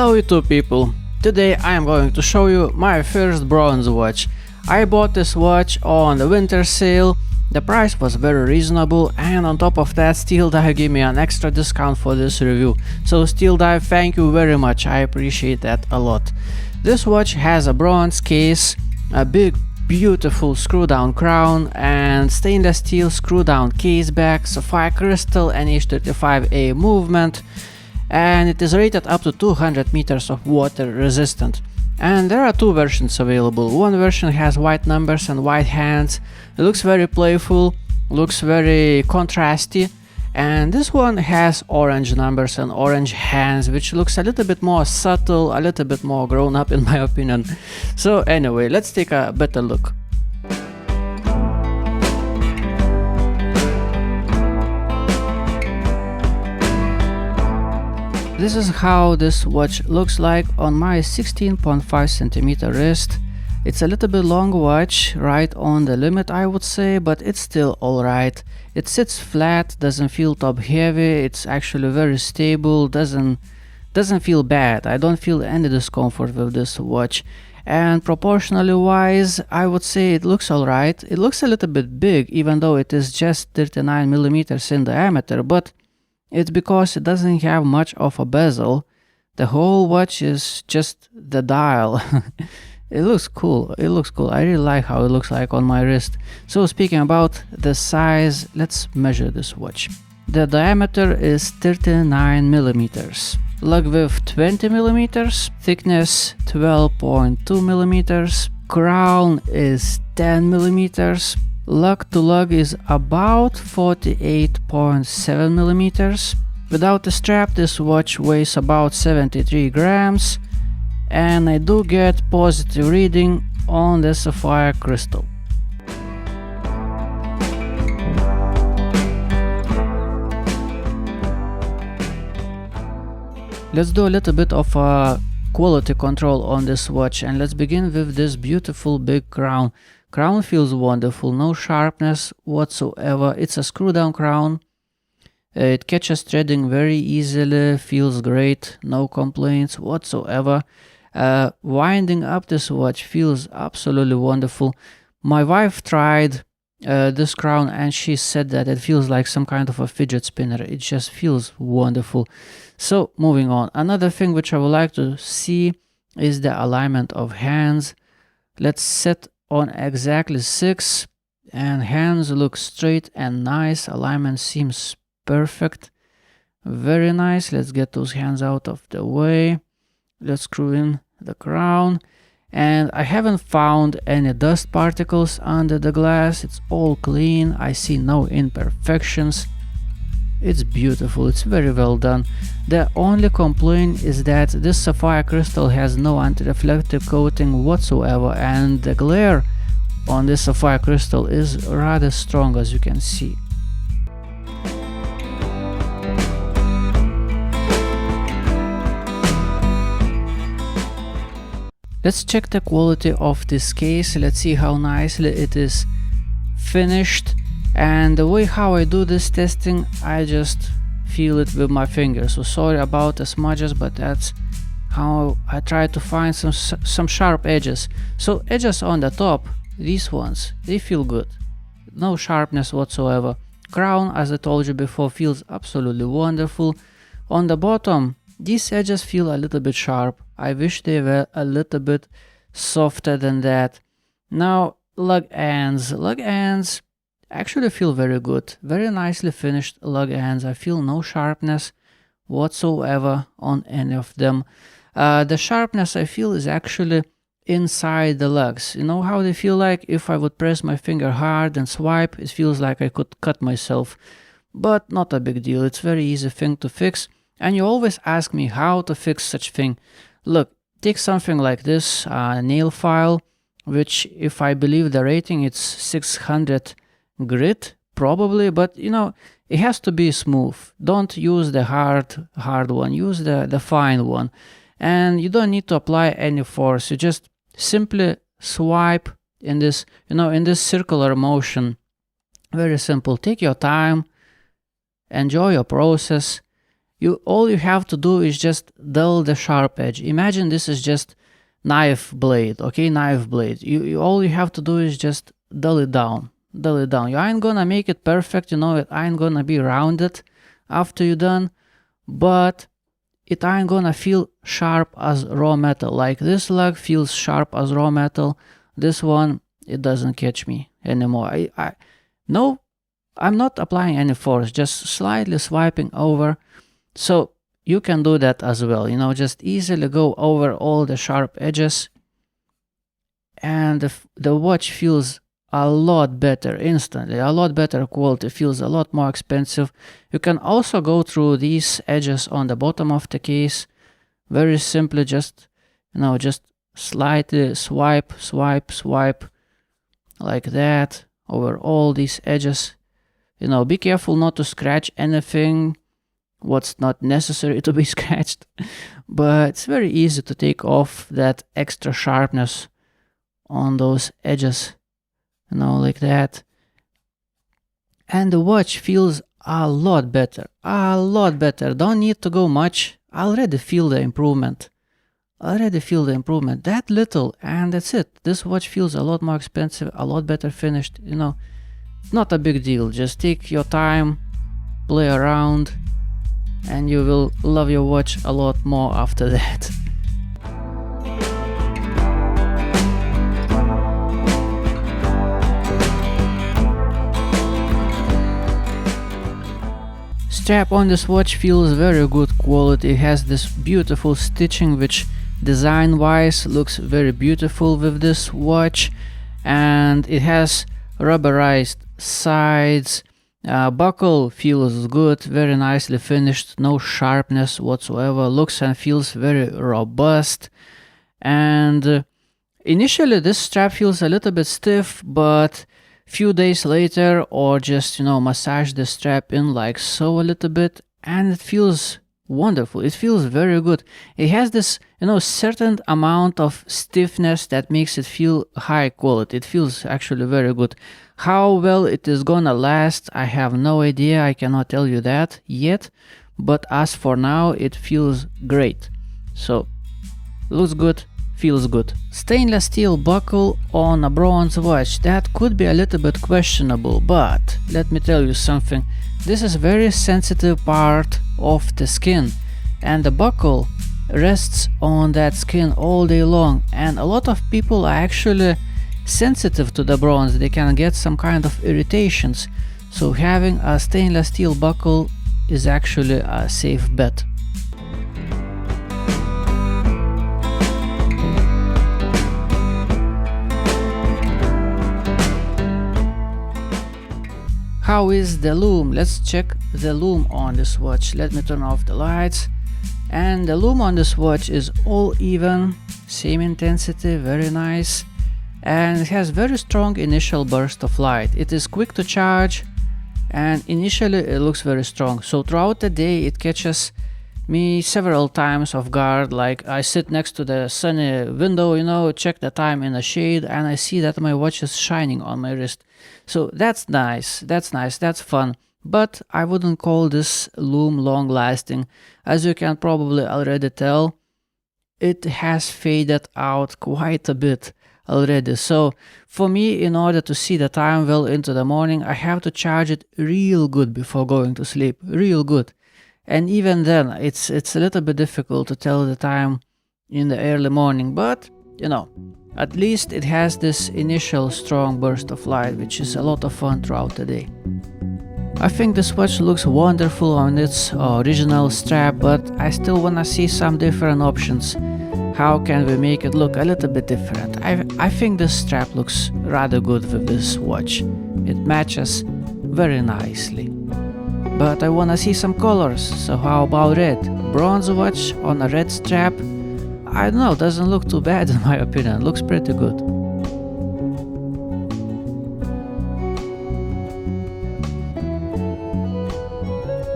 Hello YouTube people! Today I am going to show you my first bronze watch. I bought this watch on the winter sale, the price was very reasonable, and on top of that Steeldive gave me an extra discount for this review. So Steeldive, thank you very much, I appreciate that a lot. This watch has a bronze case, a big beautiful screw down crown and stainless steel screw down case back, sapphire crystal and H35A movement, and it is rated up to 200 meters of water resistant. And there are two versions available. One version has white numbers and white hands. It looks very playful, looks very contrasty, and this one has orange numbers and orange hands, which looks a little bit more subtle, a little bit more grown up in my opinion. So anyway, let's take a better look. This is how this watch looks like on my 16.5 centimeter wrist. It's a little bit long watch, right on the limit I would say, but it's still alright. It sits flat, doesn't feel top heavy, it's actually very stable, doesn't feel bad. I don't feel any discomfort with this watch. And proportionally wise, I would say it looks alright. It looks a little bit big, even though it is just 39 millimeters in diameter, but it's because it doesn't have much of a bezel. The whole watch is just the dial. It looks cool, I really like how it looks like on my wrist. So speaking about the size, let's measure this watch. The diameter is 39 millimeters, lug width 20 millimeters, thickness 12.2 millimeters, crown is 10 millimeters, lug to lug is about 48.7 millimeters. Without the strap, this watch weighs about 73 grams, and I do get positive reading on the sapphire crystal. Let's do a little bit of quality control on this watch, and let's begin with this beautiful big crown. Crown feels wonderful, no sharpness whatsoever. It's a screw down crown. It catches threading very easily, feels great, no complaints whatsoever. Winding up this watch feels absolutely wonderful. My wife tried this crown and she said that it feels like some kind of a fidget spinner. It just feels wonderful. So moving on, another thing which I would like to see is the alignment of hands. Let's set on exactly 6, and hands look straight and nice. Alignment seems perfect, very nice. Let's get those hands out of the way. Let's screw in the crown, and I haven't found any dust particles under the glass. It's all clean, I see no imperfections. It's beautiful, it's very well done. The only complaint is that this sapphire crystal has no anti-reflective coating whatsoever, and the glare on this sapphire crystal is rather strong, as you can see. Let's check the quality of this case. Let's see how nicely it is finished. And the way how I do this testing, I just feel it with my fingers. So sorry about the smudges, but that's how I try to find some sharp edges. So edges on the top, these ones, they feel good. No sharpness whatsoever. Crown, as I told you before, feels absolutely wonderful. On the bottom, these edges feel a little bit sharp. I wish they were a little bit softer than that. Now, lug ends. Lug ends actually feel very good. Very nicely finished lug ends. I feel no sharpness whatsoever on any of them. The sharpness I feel is actually inside the lugs. You know how they feel like? If I would press my finger hard and swipe, it feels like I could cut myself. But not a big deal. It's a very easy thing to fix. And you always ask me how to fix such thing. Look, take something like this nail file, which if I believe the rating it's 600 grit probably, but you know, it has to be smooth. Don't use the hard one, use the fine one. And you don't need to apply any force. You just simply swipe in this, you know, in this circular motion. Very simple. Take your time, enjoy your process, all you have to do is just dull the sharp edge. Imagine this is just knife blade, okay, knife blade. All you have to do is just dull it down. You ain't gonna make it perfect, it ain't gonna be rounded after you're done, but it ain't gonna feel sharp as raw metal. Like this lug feels sharp as raw metal. This one, it doesn't catch me anymore. No, I'm not applying any force, just slightly swiping over. So you can do that as well, just easily go over all the sharp edges, and the watch feels a lot better instantly, a lot better quality, feels a lot more expensive. You can also go through these edges on the bottom of the case, very simply, just slightly swipe like that over all these edges. Be careful not to scratch anything what's not necessary to be scratched, but it's very easy to take off that extra sharpness on those edges, like that. And the watch feels a lot better. Don't need to go much. I already feel the improvement. That little, and that's it. This watch feels a lot more expensive, a lot better finished. Not a big deal. Just take your time, play around, and you will love your watch a lot more after that. Strap on this watch feels very good quality. It has this beautiful stitching, which design wise looks very beautiful with this watch, and it has rubberized sides. Buckle feels good, very nicely finished, no sharpness whatsoever, looks and feels very robust. And initially this strap feels a little bit stiff, but few days later, or just massage the strap in like so a little bit, and it feels wonderful. It feels very good. It has this certain amount of stiffness that makes it feel high quality. It feels actually very good. How well it is gonna last, I have no idea. I cannot tell you that yet, but as for now, it feels great. So looks good, feels good. Stainless steel buckle on a bronze watch, that could be a little bit questionable, but let me tell you something. This is very sensitive part of the skin, and the buckle rests on that skin all day long, and a lot of people are actually sensitive to the bronze. They can get some kind of irritations, so having a stainless steel buckle is actually a safe bet. How is the lume? Let's check the lume on this watch. Let me turn off the lights. And the lume on this watch is all even, same intensity, very nice. And it has very strong initial burst of light. It is quick to charge, and initially it looks very strong. So throughout the day it catches me several times off guard. Like I sit next to the sunny window, check the time in the shade, and I see that my watch is shining on my wrist. So that's nice, that's fun. But I wouldn't call this lume long lasting. As you can probably already tell, it has faded out quite a bit already. So for me, in order to see the time well into the morning, I have to charge it real good before going to sleep, real good. And even then, it's a little bit difficult to tell the time in the early morning, but at least it has this initial strong burst of light, which is a lot of fun throughout the day. I think this watch looks wonderful on its original strap, but I still wanna see some different options. How can we make it look a little bit different? I think this strap looks rather good with this watch. It matches very nicely. But I wanna see some colors, so how about red? Bronze watch on a red strap? I don't know, doesn't look too bad in my opinion, looks pretty good.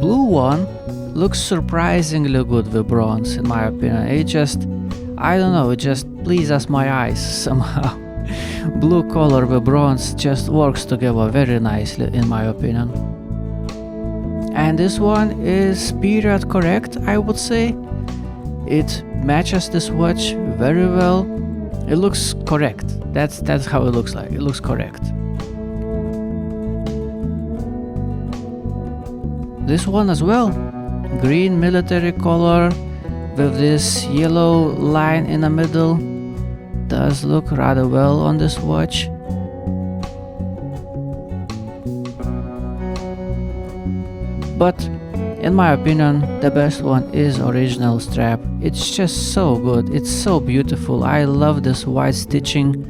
Blue one looks surprisingly good with bronze in my opinion. It just, I don't know, it just pleases my eyes somehow. Blue color with bronze just works together very nicely in my opinion. and this one is period correct, I would say. It matches this watch very well. It looks correct. That's how it looks like. It looks correct. This one as well, green military color with this yellow line in the middle, does look rather well on this watch. But in my opinion, the best one is original strap. It's just so good, it's so beautiful. I love this white stitching.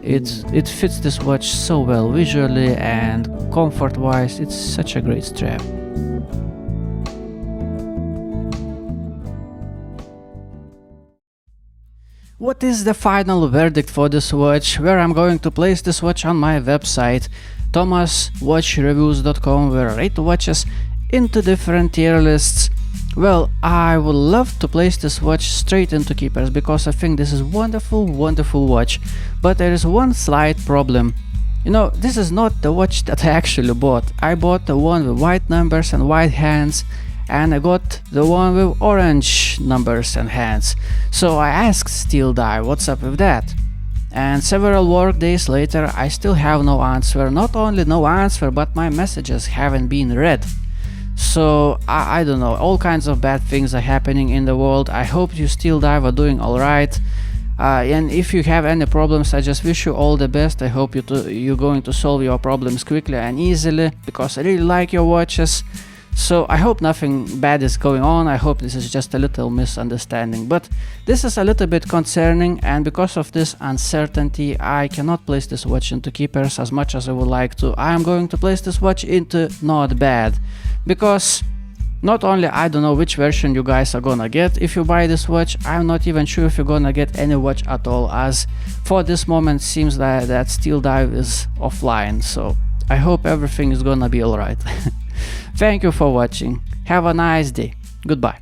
It fits this watch so well visually and comfort wise. It's such a great strap. What is the final verdict for this watch? Where I'm going to place this watch on my website, thomaswatchreviews.com, where I rate watches into different tier lists. Well, I would love to place this watch straight into keepers because I think this is wonderful watch, but there is one slight problem. You know, this is not the watch that I actually bought. I bought the one with white numbers and white hands, and I got the one with orange numbers and hands. So I asked Steeldive what's up with that, and several work days later I still have no answer. Not only no answer, but my messages haven't been read. So I don't know, all kinds of bad things are happening in the world. I hope you Steeldive are doing alright, and if you have any problems, I just wish you all the best. I hope you're going to solve your problems quickly and easily, because I really like your watches. So I hope nothing bad is going on. I hope this is just a little misunderstanding, but this is a little bit concerning, and because of this uncertainty I cannot place this watch into keepers as much as I would like to. I am going to place this watch into not bad, because not only I don't know which version you guys are gonna get if you buy this watch, I'm not even sure if you're gonna get any watch at all, as for this moment seems that Steeldive is offline. So I hope everything is gonna be alright. Thank you for watching. Have a nice day. Goodbye.